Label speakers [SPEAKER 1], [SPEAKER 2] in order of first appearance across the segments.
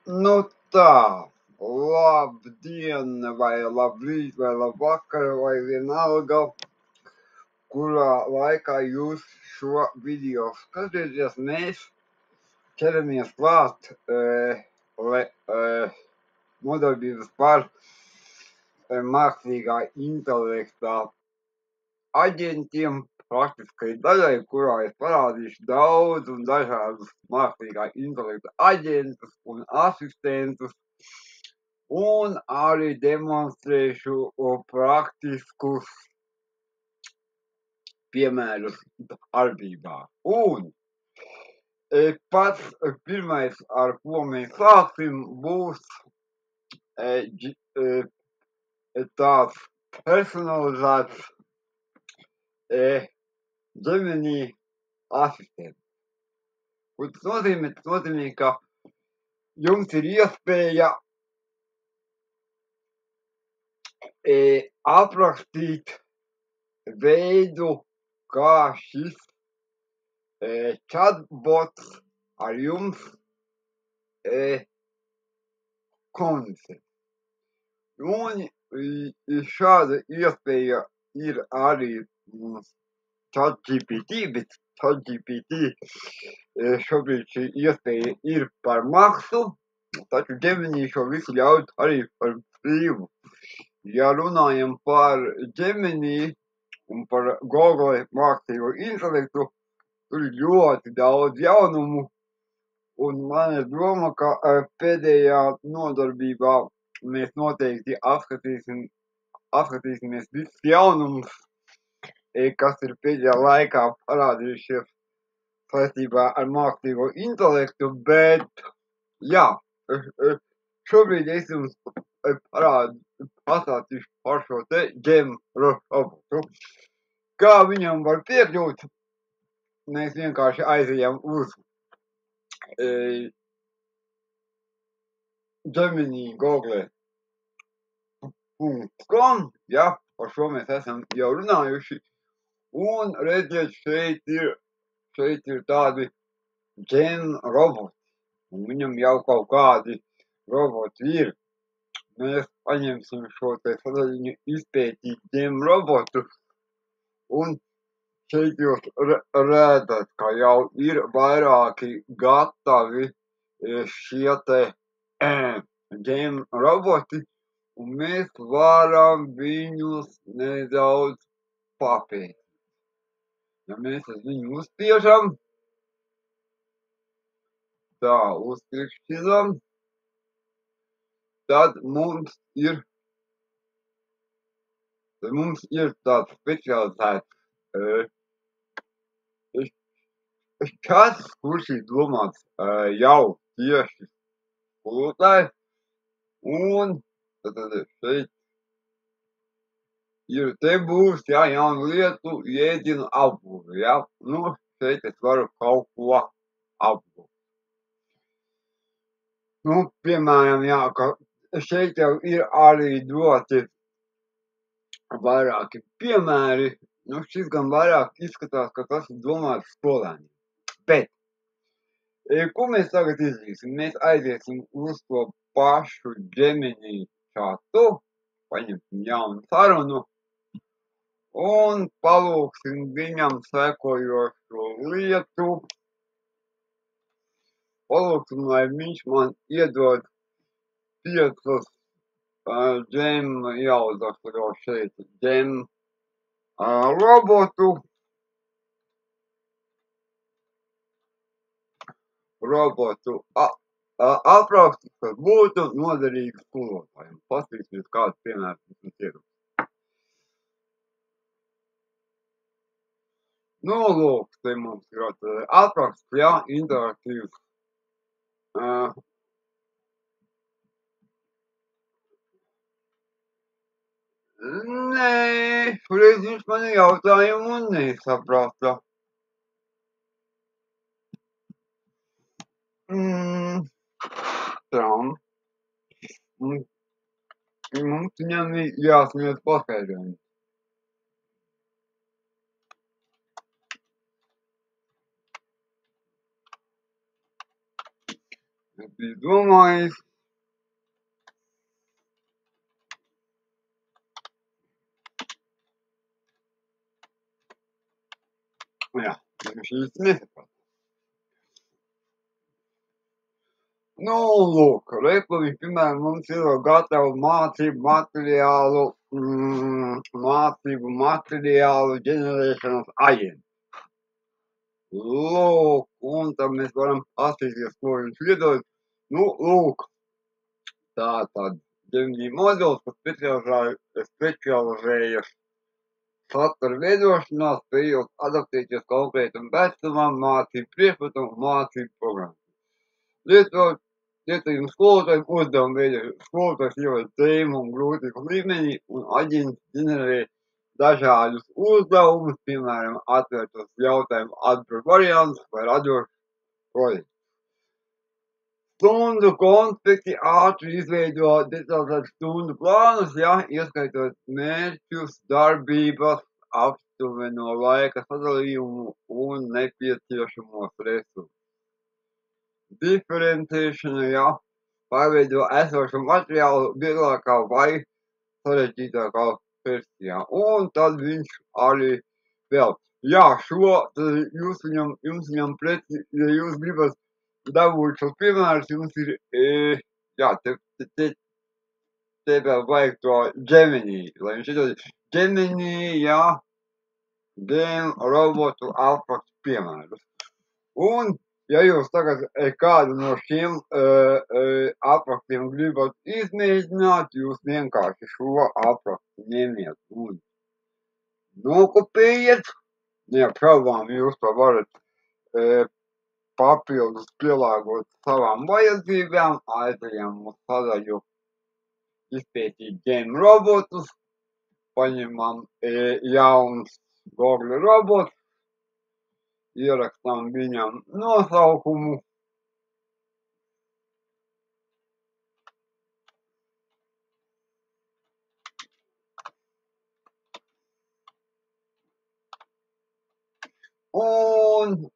[SPEAKER 1] Nu tā, labdien, vai labrīt, vai labvakar, vai vienalga, kurā laikā jūs šo video skatieties, mēs ķeramies klāt nodarbības par mākslīgā intelekta aģentiem, praktiskai daļai, kurā es parādīšu daudz un dažādus mākslīgā intelekta aģentus un asistentus, un arī demonstrēšu praktiskus piemērus darbībā. Un pats pirmais, ar ko mēs sāksim, būs tāds personalizēts Gemini asistents. Un tas nozīmē, ka jums ir iespēja aprakstīt veidu, kā šis chatbots ar jums komunicē. Un šāda iespēja ir arī ChatGPT, bet ChatGPT šobrīd šī iespēja ir par maksu, taču Gemini šo visu ļauj arī par brīvu. Ja runājam par Gemini un par Google mākslīgo intelektu, tur ir ļoti daudz jaunumu, un man ir doma, ka pēdējā nodarbībā mēs noteikti apskatīsimies visus jaunumus, kas ir pēdējā laikā parādījušies saistībā ar mākslīgo intelektu, bet jā, šobrīd es jums pastāstīšu par šo te Gem robotu. Kā viņam var piekļūt? Mēs vienkārši aizejam uz Gemini google.com, ja, par šo mēs esam jau runājuši, un redziet, šeit ir tādi Gem roboti, un viņam jau kaut kādi roboti ir. Mēs paņemsim šo te sadaļiņu izpētīt Gem robotu, un šeit jūs redzat, ka jau ir vairāki gatavi šie te Gem roboti, un mēs varam viņus nedaudz papētīt. Ja mēs uz viņu uzspiežam, tā uzklikšķinam, tad mums ir tāds specializēts čats, kurš ir domāts jau tieši skolotāji, un tad šeit ir, te būs, jā, jaunu lietu, jēdzienu apbūve, jā, nu, šeit es varu kaut ko apbūvēt. Nu, piemēram, jā, ka šeit jau ir arī doti vairāki piemēri, nu, šis gan vairāk izskatās, ka tas ir domāts skolēniem. Bet, ko mēs tagad izdarīsim? Mēs aiziesim uz to pašu Gemini chatu, paņemsim jaunu sarunu un palūksim viņam sekojošo lietu. Palūksim, lai viņš man iedod 5 Gem, jāuzraksta šeit Gem robotu. Aprakstu, kas būtu noderīgi skolotājiem. Paskatīsimies, kāds piemērs mums ir. Nu, lūk, te mums ir apraksts, jā, interaktīvs. Nē, šoreiz viņš mani jautājumu nesaprata. Tā. Mums viņam jāsniedz paskaidrojumi. Es biju domājis, jā, viņš īsti nesaprot. Nu, lūk, repliņi, piemēram, mums ir gatavu mācību materiālu ģenerēšanas aģenti. Lūk, un tad mēs varam paskatīties, ko viņš iedod. Nu, lūk, tā tad Gemini moduls, kas specializējas satura veidošanā, spējot adaptēties konkrētam vecumam, mācību priekšmetam, mācību programmu. Lietojums skolotājiem uzdevumu veidā skolotājs ievada tēmu un grūtību līmenī, un aģents ģenerē dažādus uzdevumus, piemēram, atvērtos jautājumu atbildu variantus vai radošus projektus. Stundu konspekti ātri izveido detalizētus stundu plānus, ieskaitot mērķus, darbības, aptuveno laika sadalījumu un nepieciešamos resursus. Diferencēšana, pārveido esošu materiālu vieglākā vai sarežģītākā versijā. Un tad viņš arī vēl, šo jums viņam preci, ja jūs gribat dabūt šos piemērus, jums ir, te vēl vajag to Gemini, lai viņš iedod Gemini, game robotu aprakstu piemērus. Un, ja jūs tagad kādu no šiem aprakstiem gribat izmēģināt, jūs vienkārši šo aprakstu ņemiet un nokopējiet. Neapšaubām jūs to varat papildus pielāgot savām vajadzībām, aizējām uz sadaļu izpētīt game robotus, paņemam jauns Google robots, ierakstām viņam nosaukumu. Un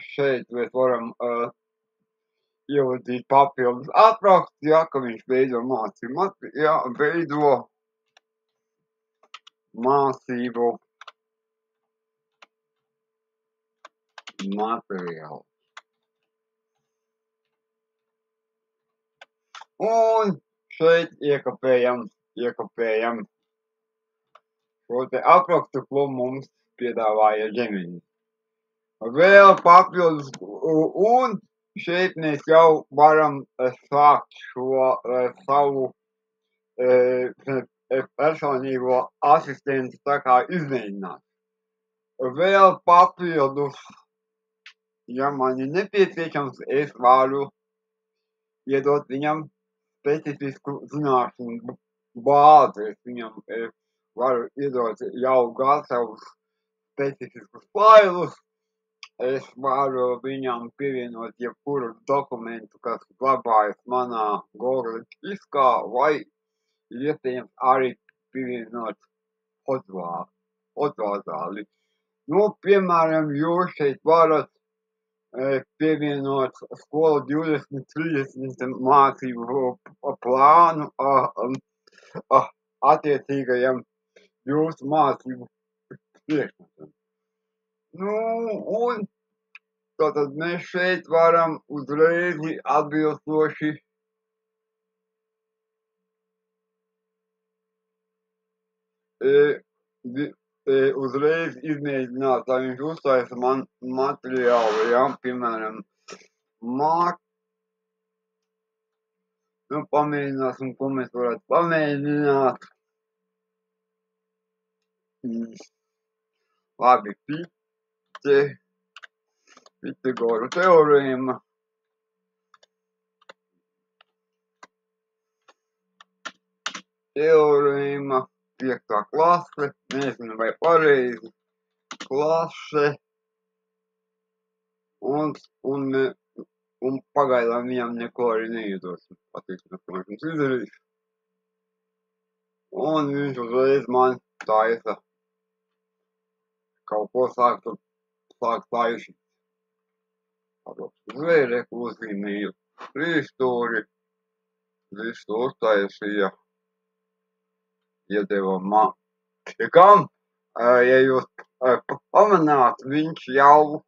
[SPEAKER 1] šeit mēs varam ievadīt papildus aprakstu, ka viņš veido mācību materiālu. Un šeit iekopējam šo te aprakstu, ko mums piedāvāja Gemini. Vēl papildus, un šeit mēs jau varam sākt šo savu personīgo asistentu tā kā izmēģināt. Vēl papildus, ja man ir nepieciešams, es varu iedot viņam specifisku zināšanu bāzi. Es viņam varu iedot jau gatavus specifiskus failus. Es varu viņam pievienot jebkuru dokumentu, kas glabājas manā Google diskā, vai iespējams arī pievienot fotovāzāli. Nu, piemēram, jūs šeit varat pievienot skolu 2030 mācību plānu attiecīgajam jūsu mācību priekšmetam. Nu, un tātad mēs šeit varam uzreiz atbilstoši uzreiz izmēģināt, lai viņš uztaisa man materiālu, piemēram, pamēģināsim, ko mēs varētu pamēģināt. Labi, Pitagoru teorēma. Teorēma, 5. klase, nezinu vai pareizi, klase, un pagaidām viņam neko arī neiedosim, patīkams, ko viņš izdarīs. Un viņš uzreiz man taisa kaut ko sāk taisīt. Uzreiz uzzīmēju trīsstūri, visu uztaisīja, iedeva man. Tikam, ja jūs pamanāt, viņš jau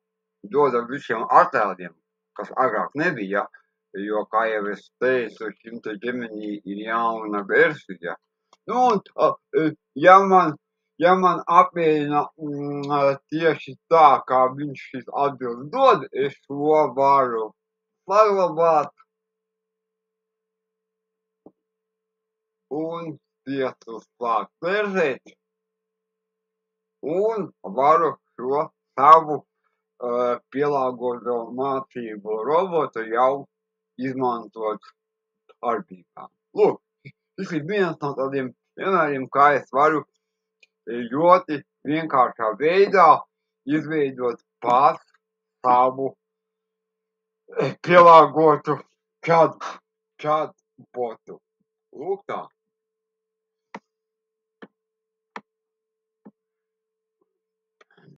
[SPEAKER 1] doda visiem attēliem, kas agrāk nebija, jo, kā jau es teicu, šim te Gemini ir jauna versija. Nu, un, ja man apmierina tieši tā, kā viņš šis atbildes dod, es to varu saglabāt un tiesu sākt verzēt, un varu šo savu pielāgoto mācību robotu jau izmantot darbībā. Lūk, šis ir viens no tādiem piemēriem, kā es varu ļoti vienkāršā veidā izveidot pats savu pielāgotu chatbotu. Lūk tā.